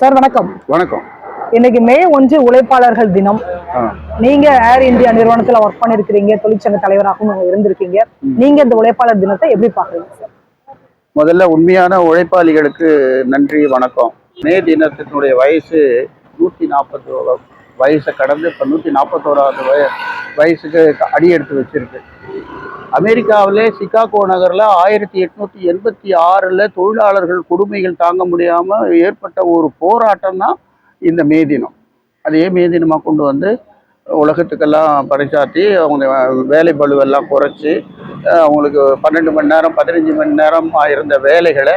Sir வணக்கம். வணக்கம். இன்னைக்கு மே 1 உழைப்பாளர்கள் தினம். நீங்க ஏர் இந்தியா நிறுவனத்துல ஒர்க் பண்ணிருக்கீங்க, தொழிற்சங்க தலைவராகவும் இருந்திருக்கீங்க. நீங்க இந்த உழைப்பாளர் தினத்தை எப்படி பாக்குறீங்க சார்? முதல்ல உண்மையான உழைப்பாளிகளுக்கு நன்றி, வணக்கம். மே தினத்தினுடைய வயசு 140 வயசை கடந்து இப்ப 141வது வயசுக்கு அடி எடுத்து வச்சிருக்கு. அமெரிக்காவிலே சிகாகோ நகர்ல 1886 தொழிலாளர்கள் கொடுமைகள் தாங்க முடியாம ஏற்பட்ட ஒரு போராட்டம் தான் இந்த மே தினம். அதே மே தினமா கொண்டு வந்து உலகத்துக்கெல்லாம் பறைசாற்றி அவங்க வேலை பளுவெல்லாம் குறைச்சி அவங்களுக்கு 12 மணி நேரம் 15 மணி நேரம் இருந்த வேலைகளை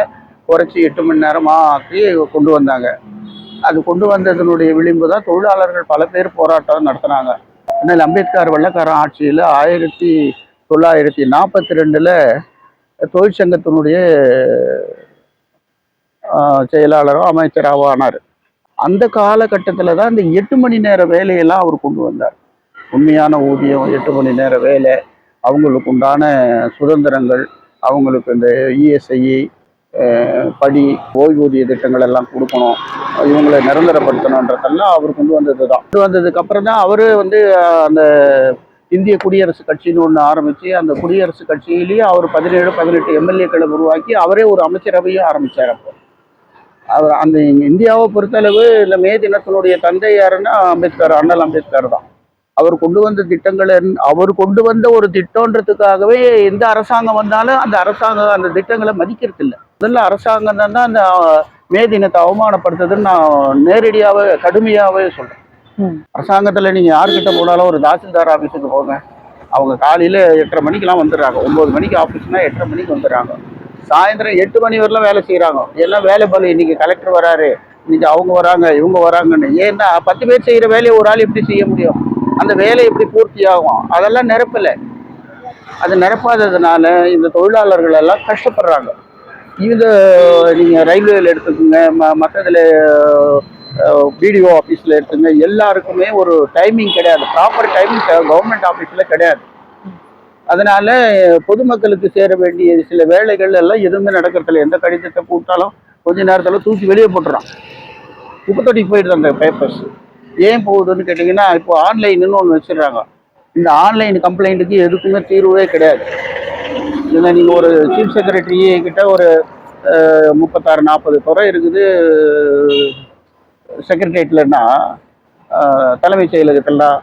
குறைச்சி 8 மணி நேரமாக ஆக்கி கொண்டு வந்தாங்க. அது கொண்டு வந்ததனுடைய விளிம்பு தான் தொழிலாளர்கள் பல பேர் போராட்டம் நடத்தினாங்க. ஆனால் அம்பேத்கர் வெள்ளைக்காரன் ஆட்சியில் 1942 தொழிற்சங்கத்தினுடைய செயலாளரும் அமைச்சராகவும் ஆனார். அந்த காலகட்டத்தில் தான் இந்த 8 மணி நேர வேலையெல்லாம் அவர் கொண்டு வந்தார். உண்மையான ஊதியம், 8 மணி நேர வேலை, அவங்களுக்கு உண்டான சுதந்திரங்கள், அவங்களுக்கு இந்த இஎஸ்ஐ படி ஓய்வூதிய திட்டங்கள் எல்லாம் கொடுக்கணும், இவங்களை நிரந்தரப்படுத்தணுன்றதெல்லாம் அவர் கொண்டு வந்தது தான். கொண்டு வந்ததுக்கு அப்புறம் தான் அவர் அந்த இந்திய குடியரசு கட்சின்னு ஒன்று ஆரம்பித்து அந்த குடியரசு கட்சியிலேயே அவர் 17-18 எம்எல்ஏக்களை உருவாக்கி அவரே ஒரு அமைச்சரவையும் ஆரம்பித்தார். அப்போ அவர் அந்த இந்தியாவை பொறுத்தளவு இந்த மே தினத்தினுடைய தந்தை யாருன்னா அம்பேத்கர், அண்ணல் அம்பேத்கர் தான். அவர் கொண்டு வந்த திட்டங்களை, அவர் கொண்டு வந்த ஒரு திட்டன்றதுக்காகவே எந்த அரசாங்கம் வந்தாலும் அந்த அரசாங்கம் அந்த திட்டங்களை மதிக்கிறது இல்லை. முதல்ல அரசாங்கம் தான் அந்த மே தினத்தை அவமானப்படுத்துதுன்னு நான் நேரடியாகவே கடுமையாகவே சொல்கிறேன். அரசாங்கத்தில் நீங்கள் யார்கிட்ட போனாலும் ஒரு தாசில்தார் ஆஃபீஸுக்கு போங்க, அவங்க காலையில் 8:30 மணிக்கெலாம் வந்துடுறாங்க. 9 மணிக்கு ஆஃபீஸ்னால் 8:30 மணிக்கு வந்துடுறாங்க. சாயந்தரம் 8 மணி வரலாம் வேலை செய்கிறாங்க. எல்லாம் வேலை பலு, இன்றைக்கி கலெக்டர் வராரு, இன்றைக்கி அவங்க வராங்க, இவங்க வராங்கன்னு. ஏன்னா 10 பேர் செய்கிற வேலையை ஒரு ஆள் எப்படி செய்ய முடியும்? அந்த வேலை எப்படி பூர்த்தி ஆகும்? அதெல்லாம் நிரப்பலை. அது நிரப்பாததுனால இந்த தொழிலாளர்கள் எல்லாம் கஷ்டப்படுறாங்க. இது நீங்கள் ரயில்வேயில் எடுத்துக்கோங்க, மற்றதில் பிடிஓ ஆஃபீஸில் எடுத்துங்க, எல்லாருக்குமே ஒரு டைமிங் கிடையாது. ப்ராப்பர் டைமிங் கவர்மெண்ட் ஆஃபீஸில் கிடையாது. அதனால பொதுமக்களுக்கு சேர வேண்டிய சில வேலைகள் எல்லாம் எதுவுமே நடக்கிறதில்ல. எந்த கடிதத்தை போட்டாலும் கொஞ்ச நேரத்தில் தூக்கி வெளியே போட்டுறான், குப்பத்தொட்டிக்கு போயிடுது அந்த பேப்பர்ஸ். ஏன் போகுதுன்னு கேட்டிங்கன்னா, இப்போ ஆன்லைன்னு ஒன்று வச்சிடுறாங்க. இந்த ஆன்லைன் கம்ப்ளைண்ட்டுக்கு எதுக்குமே தீர்வே கிடையாது. இல்லை, நீங்கள் ஒரு சீஃப் செக்ரட்டரி கிட்ட ஒரு 36-40 துறை இருக்குது செக்ரட்டரியேட்லன்னா, தலைமைச் செயலகத்திலாம்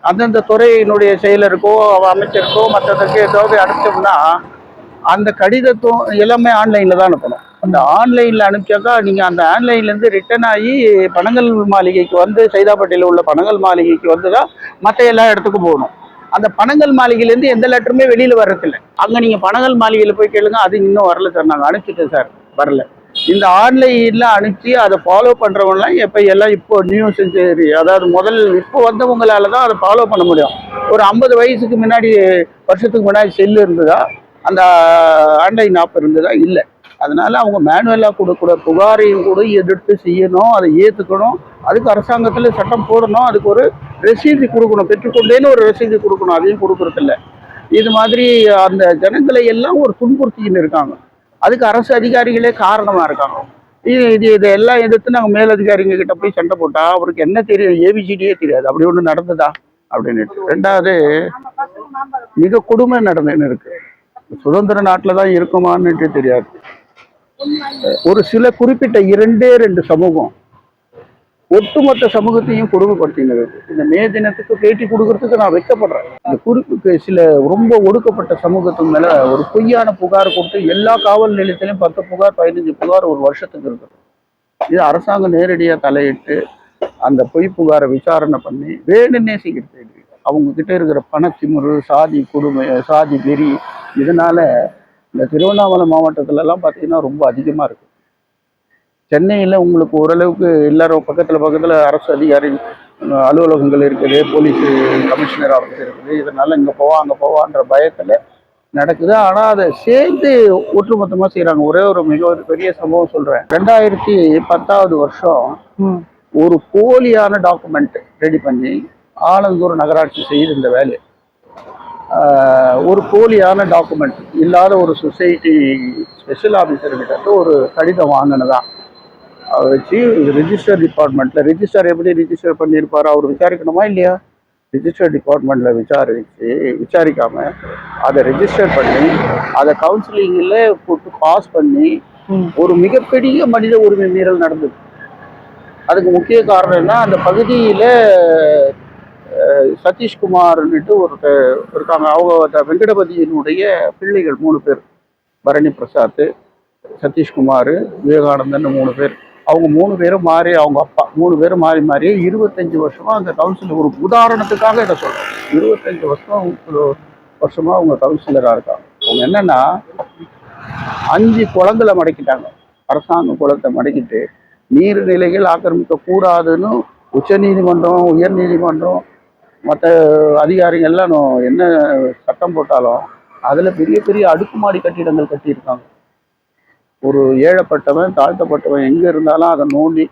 அந்தந்த துறையினுடைய செயலருக்கோ அமைச்சருக்கோ மற்றதற்கு ஏதாவது அனுப்பிச்சோம்னா அந்த கடிதத்தும் எல்லாமே ஆன்லைனில் தான் அனுப்பணும். அந்த ஆன்லைனில் அனுப்பிச்சாக்கா நீங்கள் அந்த ஆன்லைன்லேருந்து ரிட்டர்ன் ஆகி பனங்கல் மாளிகைக்கு வந்து, சைதாப்பேட்டையில் உள்ள பனங்கல் மாளிகைக்கு வந்து தான் மற்ற எல்லா இடத்துக்கும் போகணும். அந்த பனங்கல் மாளிகையிலேருந்து எந்த லெட்டருமே வெளியில் வர்றதில்லை. அங்கே நீங்கள் பனங்கல் மாளிகையில் போய் கேளுங்க, அது இன்னும் வரல சார், நாங்கள் அனுப்பிச்சிட்டோம் சார், வரல. இந்த ஆன்லைனில் அனுப்பிச்சு அதை ஃபாலோ பண்ணுறவங்களாம் இப்போ நியூ செஞ்சுரி, அதாவது இப்போ வந்தவங்களால தான் அதை ஃபாலோ பண்ண முடியும். ஒரு 50 வயசுக்கு முன்னாடி, வருஷத்துக்கு முன்னாடி செல்லு இருந்ததா, அந்த ஆன்லைன் ஆப் இருந்ததா? இல்லை. அதனால அவங்க மேனுவலாக கொடுக்குற புகாரையும் கூட எதிர்த்து செய்யணும், அதை ஏற்றுக்கணும். அதுக்கு அரசாங்கத்தில் சட்டம் போடணும், அதுக்கு ஒரு ரசீது கொடுக்கணும், பெற்றுக்கொண்டேன்னு ஒரு ரசீது கொடுக்கணும். அதையும் கொடுக்குறதில்ல. இது மாதிரி அந்த ஜனங்களை எல்லாம் ஒரு துன்புறுத்தின்னு இருக்காங்க. அதுக்கு அரசு அதிகாரிகளே காரணமாக இருக்காங்க. இதெல்லாம் எதிர்த்து நாங்கள் மேலதிகாரிங்க கிட்ட போய் சண்டை போட்டால் அவருக்கு என்ன தெரியும்? ஏபிசிடியே தெரியாது. அப்படி ஒன்று நடந்ததா அப்படின்னு. ரெண்டாவது, மிக கொடுமை நடந்துன்னு இருக்கு. சுதந்திர நாட்டில் தான் இருக்குமான்னுட்டு தெரியாது. ஒரு சில குறிப்பிட்ட 2 சமூகம் ஒட்டுமொத்த சமூகத்தையும் கொடுமைப்படுத்தினது. இந்த மே தினத்துக்கு பேட்டி கொடுக்கறதுக்கு நான் வைக்கப்படுறேன். இந்த குறிப்புக்கு சில ரொம்ப ஒடுக்கப்பட்ட சமூகத்துக்கு மேல ஒரு பொய்யான புகார் கொடுத்து எல்லா காவல் நிலையத்திலையும் 10 புகார் 15 புகார் ஒரு வருஷத்துக்கு இருக்குது. இது அரசாங்கம் நேரடியாக தலையிட்டு அந்த பொய் புகாரை விசாரணை பண்ணி வேணுன்னே செய்கிறது. அவங்க கிட்ட இருக்கிற பணத்திமுறு, சாதி கொடுமை, சாதி வெறி, இதனால இந்த திருவண்ணாமலை மாவட்டத்திலலாம் பார்த்தீங்கன்னா ரொம்ப அதிகமாக இருக்குது. சென்னையில் உங்களுக்கு ஓரளவுக்கு எல்லாரும் பக்கத்தில் அரசு அதிகாரி அலுவலகங்கள் இருக்குது, போலீஸ் கமிஷனர் ஆஃபீஸ் இருக்குது. இதனால இங்கே போவா அங்கே போவான்ற பயத்தில் நடக்குது. ஆனால் அதை சேர்ந்து ஒட்டுமொத்தமாக செய்கிறாங்க. ஒரே ஒரு மிக பெரிய சம்பவம் சொல்கிறேன். 2010வது வருஷம் ஒரு போலியான டாக்குமெண்ட் ரெடி பண்ணி ஆலந்தூர் நகராட்சி செய்து இந்த வேலை. ஒரு போலியான டாக்குமெண்ட் இல்லாத ஒரு சொசைட்டி ஸ்பெஷல் ஆஃபீஸர்கிட்ட ஒரு கடிதம் வாங்கினதான். அதை வச்சு ரிஜிஸ்டர் டிபார்ட்மெண்ட்டில் ரிஜிஸ்டர் எப்படி ரிஜிஸ்டர் பண்ணியிருப்பார் அவர் விசாரிக்கணுமா இல்லையா? ரிஜிஸ்டர் டிபார்ட்மெண்ட்டில் விசாரிக்காமல் அதை ரிஜிஸ்டர் பண்ணி அதை கவுன்சிலிங்கில் போட்டு பாஸ் பண்ணி ஒரு மிகப்பெரிய மனித உரிமை மீறல் நடந்தது. அதுக்கு முக்கிய காரணம் என்ன, அந்த பகுதியில் சதீஷ்குமார்ன்னுட்டு ஒருத்தர் இருக்காங்க. அவங்க வெங்கடபதியினுடைய பிள்ளைகள் 3 பேர், பரணி பிரசாத், சதீஷ்குமார், விவேகானந்தன் 3 பேர். அவங்க 3 பேரும் மாறி, அவங்க அப்பா 3 பேரும் மாறி மாறி 25 வருஷமா அந்த கவுன்சிலர், ஒரு உதாரணத்துக்காக இதை சொல்றேன், 25 வருஷமா அவங்க கவுன்சிலராக இருக்காங்க. அவங்க என்னன்னா 5 குளங்களை மடக்கிட்டாங்க. அரசாங்க குளத்தை மடக்கிட்டு நீர்நிலைகள் ஆக்கிரமிக்க கூடாதுன்னு உச்சநீதிமன்றம், உயர் நீதிமன்றம், மற்ற அதிகாரிகள் எல்லாம் என்ன சட்டம் போட்டாலும் அதில் பெரிய பெரிய அடுக்குமாடி கட்டிடங்கள் கட்டியிருக்காங்க. ஒரு ஏழப்பட்டவன் தாழ்த்தப்பட்டவன் எங்கே இருந்தாலும் அதை நோண்டி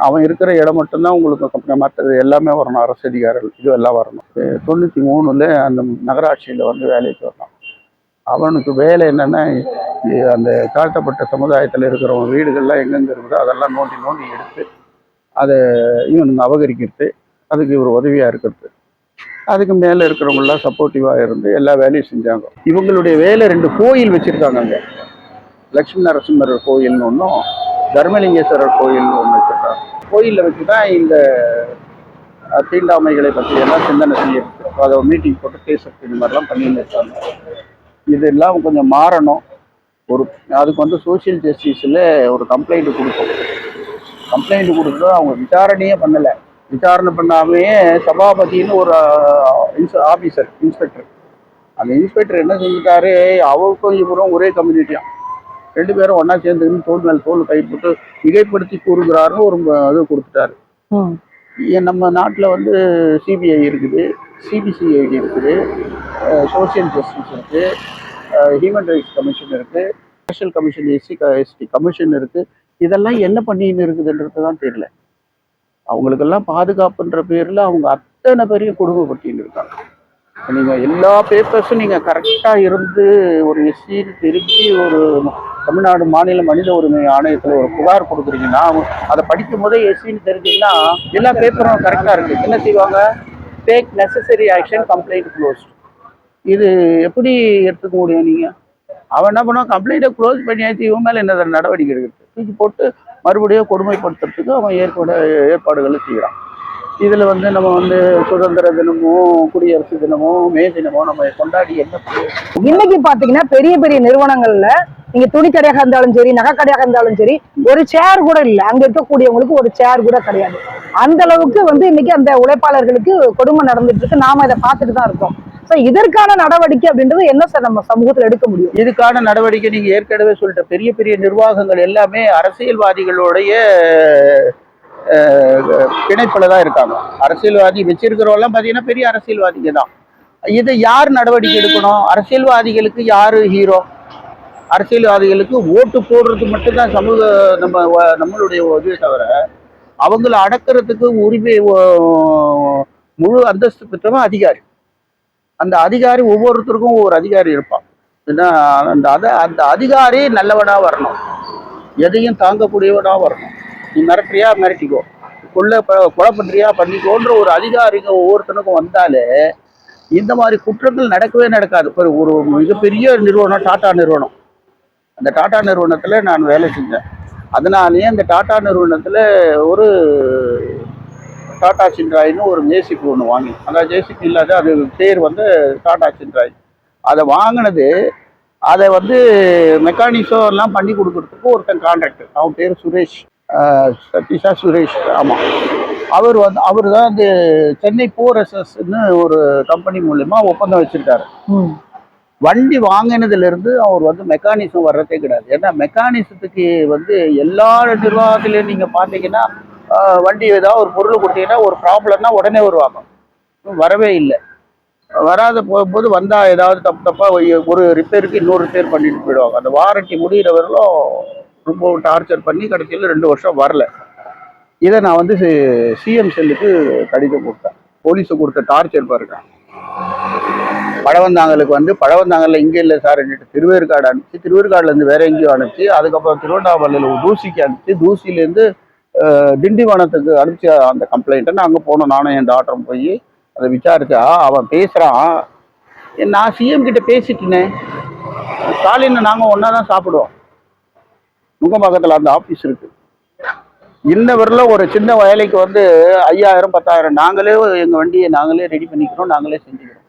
அவன் இருக்கிற இடம் மட்டும்தான் உங்களுக்கு, மற்றது எல்லாமே வரணும், அரசு அதிகாரிகள் இது எல்லாம் வரணும். 93 அந்த நகராட்சியில் வேலைக்கு வரணும். அவனுக்கு வேலை என்னென்னா, அந்த தாழ்த்தப்பட்ட சமுதாயத்தில் இருக்கிறவங்க வீடுகள்லாம் எங்கெங்கே இருக்குதோ அதெல்லாம் நோண்டி நோண்டி எடுத்து அதை இவனுங்க அபகரிக்கிறது, அதுக்கு இவர் உதவியாக இருக்கிறது. அதுக்கு மேலே இருக்கிறவங்களாம் சப்போர்ட்டிவாக இருந்து எல்லா வேலையும் செஞ்சாங்க. இவங்களுடைய வேலை 2 கோயில் வச்சுருக்காங்க. அங்கே லட்சுமி நரசிம்மர் கோயில்னு ஒன்றும், தர்மலிங்கேஸ்வரர் கோயில்னு ஒன்று வச்சுருக்காங்க. கோயிலில் வச்சு தான் இந்த தீண்டாமைகளை பற்றி எல்லாம் சிந்தனை செய்யறது, அதை மீட்டிங் போட்டு பேசுறது, இந்த மாதிரிலாம் பண்ணிட்டு இருக்காங்க. இதெல்லாம் கொஞ்சம் மாறணும். அதுக்கு சோசியல் ஜஸ்டிஸில் ஒரு கம்ப்ளைண்ட் கொடுப்போம். கம்ப்ளைண்ட் கொடுத்து அவங்க விசாரணையே பண்ணலை. விசாரணை பண்ணாமே சபாபதினு ஒரு ஆஃபீஸர், இன்ஸ்பெக்டர், அந்த இன்ஸ்பெக்டர் என்ன செஞ்சுட்டாரு, அவருக்கும் இவரும் ஒரே கம்யூனிட்டியாம், 2 பேரும் ஒன்றா சேர்ந்துக்கின்னு தோல் மேல் தோல் கைப்பட்டு மிகைப்படுத்தி கூறுகிறாருன்னு ஒரு இது கொடுத்துட்டாரு. நம்ம நாட்டில் சிபிஐ இருக்குது, சிபிசிஐடி இருக்குது, சோசியல் ஜஸ்டிஸ் இருக்குது, ஹியூமன் ரைட்ஸ் கமிஷன் இருக்குது, ஸ்பெஷல் கமிஷன், எஸ்டி கமிஷன் இருக்குது. இதெல்லாம் என்ன பண்ணின்னு இருக்குதுன்றது தான் தெரியல. அவங்களுக்கெல்லாம் பாதுகாப்புன்ற பேரில் அவங்க அத்தனை பேரையும் கொடுமைப்படுத்தின்னு இருக்காங்க. நீங்கள் எல்லா பேப்பர்ஸும் நீங்கள் கரெக்டாக இருந்து ஒரு எஸ்சின்னு திருப்பி ஒரு தமிழ்நாடு மாநில மனித உரிமை ஆணையத்தில் ஒரு புகார் கொடுக்குறீங்கன்னா, அதை படிக்கும் போதே எஸ்சின்னு தெரிஞ்சிங்கன்னா எல்லா பேப்பரும் கரெக்டாக இருக்குது. என்ன செய்வாங்க, take necessary action, complaint closed. இது எப்படி எடுத்துக்க முடியும்? நீங்கள் அவன் என்ன பண்ணுவான், கம்ப்ளைண்ட்டை க்ளோஸ் பண்ணியாச்சு, இவன் மேலே என்ன நடவடிக்கை எடுக்கிறது, தூக்கி போட்டு மறுபடியும் கொடுமைப்படுத்துறதுக்கு அவன் ஏற்பாடுகளை செய்கிறான். இதில் நம்ம சுதந்திர தினமும் குடியரசு தினமும் மே தினமும் நம்ம கொண்டாடி என்ன இன்னைக்கு பாத்தீங்கன்னா பெரிய பெரிய நிறுவனங்கள்ல நீங்க துணி கடையாக இருந்தாலும் சரி, நகை கடையாக இருந்தாலும் சரி, ஒரு சேர் கூட இல்லை. அங்க இருக்கக்கூடியவங்களுக்கு ஒரு சேர் கூட கிடையாது. அந்த அளவுக்கு இன்னைக்கு அந்த உழைப்பாளர்களுக்கு கொடுமை நடந்துட்டு இருக்கு. நாம இதை பார்த்துட்டு தான் இருக்கோம். இதற்கான நடவடிக்கை அப்படின்றது என்ன சார் நம்ம சமூகத்தில் எடுக்க முடியும்? இதுக்கான நடவடிக்கை நீங்க ஏற்கனவே சொல்லிட்ட பெரிய பெரிய நிர்வாகங்கள் எல்லாமே அரசியல்வாதிகளுடைய பிணைப்புல தான் இருக்காங்க. அரசியல்வாதி வச்சிருக்கிறவெல்லாம் பாத்தீங்கன்னா பெரிய அரசியல்வாதிங்க தான். இதை யார் நடவடிக்கை எடுக்கணும்? அரசியல்வாதிகளுக்கு யாரு ஹீரோ? அரசியல்வாதிகளுக்கு ஓட்டு போடுறது மட்டும்தான் நம்மளுடைய இது தவிர, அவங்கள அடக்கிறதுக்கு உரிமை முழு அந்தஸ்து பெற்றவன் அதிகாரி. அந்த அதிகாரி ஒவ்வொருத்தருக்கும் ஒவ்வொரு அதிகாரி இருப்பான். அந்த அதிகாரி நல்லவனா வரணும், எதையும் தாங்கக்கூடியவனா வரணும். நீ மிரட்டுறியா மிரட்டிக்கோ, கொலை பண்றியா பண்ணிக்கோன்ற ஒரு அதிகாரிங்க ஒவ்வொருத்தனுக்கும் வந்தாலே இந்த மாதிரி குற்றங்கள் நடக்கவே நடக்காது. ஒரு மிகப்பெரிய நிறுவனம் டாடா நிறுவனம், அந்த டாடா நிறுவனத்தில் நான் வேலை செஞ்சேன். அதனாலேயே அந்த டாடா நிறுவனத்தில் ஒரு டாடா சின்ராய்னு ஒரு ஜேசிபி ஒன்று வாங்கி, அந்த ஜேசிபி இல்லாத அது பேர் டாடா சின்ராய். அதை வாங்கினது, அதை மெக்கானிக்ஸோ எல்லாம் பண்ணி கொடுக்குறதுக்கு ஒருத்தன் கான்ட்ராக்டர், அவன் பேர் சுரேஷ், சதீஷா சுரேஷ். ஆமாம், அவர் தான் இந்த சென்னை போரஸ்ன்னு ஒரு கம்பெனி மூலமா ஒப்பந்தம் வச்சிருக்காரு. வண்டி வாங்கினதுலேருந்து அவர் மெக்கானிசம் வர்றதே கிடையாது. ஏன்னா மெக்கானிசத்துக்கு எல்லா நிர்வாகத்திலையும் நீங்கள் பார்த்தீங்கன்னா, வண்டி ஏதாவது ஒரு பொருள் கொடுத்தீங்கன்னா ஒரு ப்ராப்ளம்னா உடனே வருவாங்க. வரவே இல்லை. வராத போகும்போது வந்தால் ஏதாவது தப்பாக ஒரு ரிப்பேருக்கு இன்னொரு ரிப்பேர் பண்ணிட்டு போயிடுவாங்க. அந்த வாரண்டி முடிகிறவர்களும் ரொம்ப டார்ச்சர் பண்ணி கடைசியில் 2 வருஷம் வரல. இதை நான் சிஎம் செல்லுக்கு கடிதம் கொடுத்தேன். போலீஸை கொடுத்த டார்ச்சர் பாருங்க. பழவந்தாங்கலுக்கு வந்து பழவந்தாங்கல்ல இங்கே இல்லை சார் திருவேற்காடு அனுப்பிச்சு, திருவேற்காடுலேருந்து வேற எங்கேயோ அனுப்பிச்சு, அதுக்கப்புறம் திருவண்ணாமலையில் தூசிக்கு அனுப்பிச்சு, தூசியிலேருந்து திண்டிவனத்துக்கு அனுப்பிச்ச அந்த கம்ப்ளைண்ட்டை நான் அங்கே போனோம். நானும் என் டாக்டரும் போய் அதை விசாரிச்சா அவன் பேசுகிறான், நான் சிஎம் கிட்ட பேசிட்டேனே, ஸ்டாலின் நாங்கள் ஒன்றா தான் சாப்பிடுவோம், நுங்கம்பாக்கத்தில் அந்த ஆஃபீஸ் இருக்கு, இன்னவரில் ஒரு சின்ன வேலைக்கு வந்து 5000 10,000 நாங்களே எங்கள் வண்டியை நாங்களே ரெடி பண்ணிக்கிறோம், நாங்களே செஞ்சுக்கிறோம்.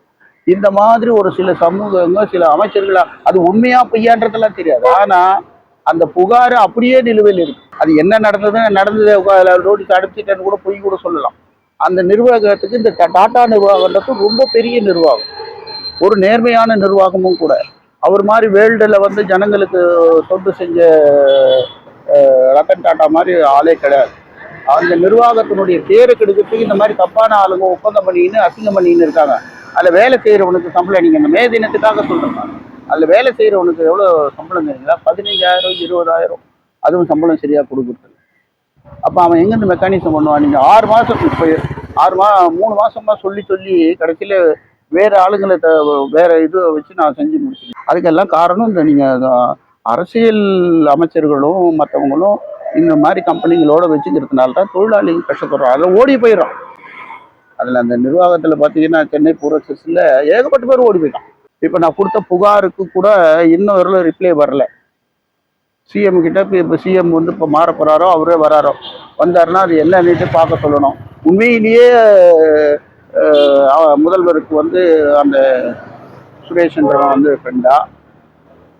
இந்த மாதிரி ஒரு சில சமூகங்கள் சில அமைச்சர்களா, அது உண்மையா பொய்யான்றதெல்லாம் தெரியாது, ஆனால் அந்த புகார் அப்படியே நிலுவையில் இருக்கு. அது என்ன நடந்தது நோட்டீஸ் அனுப்பிச்சிட்டேன்னு கூட பொய் கூட சொல்லலாம். அந்த நிர்வாகத்துக்கு இந்த டாடா நிர்வாகம்ன்றது ரொம்ப பெரிய நிர்வாகம், ஒரு நேர்மையான நிர்வாகமும் கூட. அவர் மாதிரி வேர்ல்டில் வந்து ஜனங்களுக்கு தொண்டு செஞ்ச ரத்தன் டாட்டா மாதிரி ஆளே கிடையாது. அந்த நிர்வாகத்தினுடைய பேரை கெடுக்கிறதுக்கு இந்த மாதிரி தப்பான ஆளுங்க ஒப்பந்தம் பண்ணின்னு அசிங்கம் பண்ணின்னு இருக்காங்க. அதில் வேலை செய்கிறவனுக்கு சம்பளம், நீங்கள் இந்த மே தினத்துக்காக சொல்கிறேன், அதில் வேலை செய்கிறவனுக்கு எவ்வளோ சம்பளம் தெரியுங்களா? 15,000 20,000, அதுவும் சம்பளம் சரியாக கொடுக்குறது. அப்போ அவன் எங்கேருந்து மெக்கானிசம் பண்ணுவான்? நீங்கள் 6 மாதம் இப்போ 3 மாதமாக சொல்லி கடைசியில் வேறு ஆளுங்களை வேறு இது வச்சு நான் செஞ்சு முடிச்சிருக்கேன். அதுக்கெல்லாம் காரணம் இந்த நீங்கள் அரசியல் அமைச்சர்களும் மற்றவங்களும் இந்த மாதிரி கம்பெனிகளோட வச்சுக்கிறதுனால தான் தொழிலாளிகள் கஷ்டப்படுறோம், அதில் ஓடி போயிடும். அதில் அந்த நிர்வாகத்தில் பார்த்தீங்கன்னா சென்னை பூரக்ஸில் ஏகப்பட்ட பேர் ஓடி போயிட்டான். இப்போ நான் கொடுத்த புகாருக்கு கூட இன்னும் வரல ரிப்ளை வரல. சிஎம் கிட்ட இப்போ சிஎம் வந்து இப்போ மாற போகிறாரோ அவரே வராரோ, வந்தாருன்னா அது என்னன்னுட்டு பார்க்க சொல்லணும். உண்மையிலேயே முதல்வருக்கு வந்து அந்த சுரேஷ்ன்றவன் வந்து ஃப்ரெண்டா,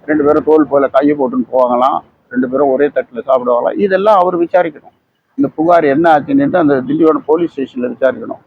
2 பேரும் தோல் போல கையை போட்டுன்னு போவாங்களாம், 2 பேரும் ஒரே தட்டில் சாப்பிடுவாங்களாம், இதெல்லாம் அவர் விசாரிக்கணும். இந்த புகார் என்ன ஆச்சுன்னுட்டு அந்த திண்டிவனம் போலீஸ் ஸ்டேஷனில் விசாரிக்கணும்.